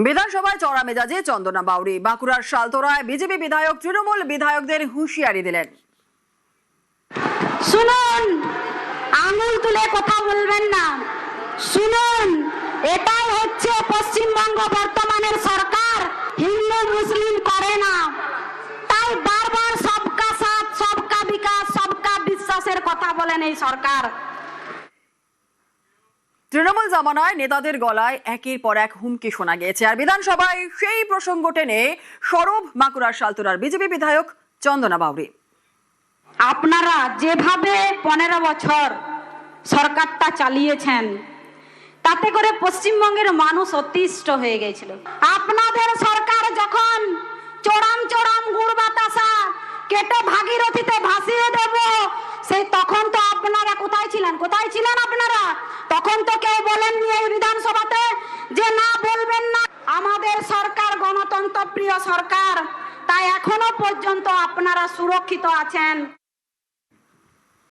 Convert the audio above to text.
বিধানসভায় চড়া মেজাজে চন্দনা বাউরি। বাঁকুড়ার শালতোরায় বিজেপি বিধায়ক তৃণমূল বিধায়কদের হুঁশিয়ারি দিলেন। শুনুন, আঙুল তুলে কথা বলবেন না। শুনুন, এটাই হচ্ছে পশ্চিমবঙ্গ বর্তমানের সরকার, হিন্দু মুসলিম করে না। তাই বারবার সবকা সাথ, সবকা বিকাশ, সবকা বিশ্বাসের কথা বলেন এই সরকার। তৃণমূল জামানায় নেতাদের গলায় একের পর এক হুমকি শোনা গিয়েছে, আর বিধানসভায় সেই প্রসঙ্গ টেনে সরব বাঁকুড়ার শালতোরার বিজেপি বিধায়ক চন্দনা বাউরি। আপনারা যেভাবে 15 বছর সরকারটা চালিয়েছেন, তাতে করে পশ্চিমবঙ্গের মানুষ অতিষ্ঠ হয়ে গেছিল। আপনাদের সরকার যখন চোরাম চোরাম গুড় বাতাসা কেটে ভাগীরথীতে ভাসিয়ে দেব, সেই তখন তো আপনারা কোথায় ছিলেন? কোথায় ছিলেন আপনারা? তখন তো কেউ বলেননি এই বিধানসভাতে যে না, বলবেন না। আমাদের সরকার গণতন্ত্র প্রিয় সরকার, তাই এখনো পর্যন্ত আপনারা সুরক্ষিত আছেন।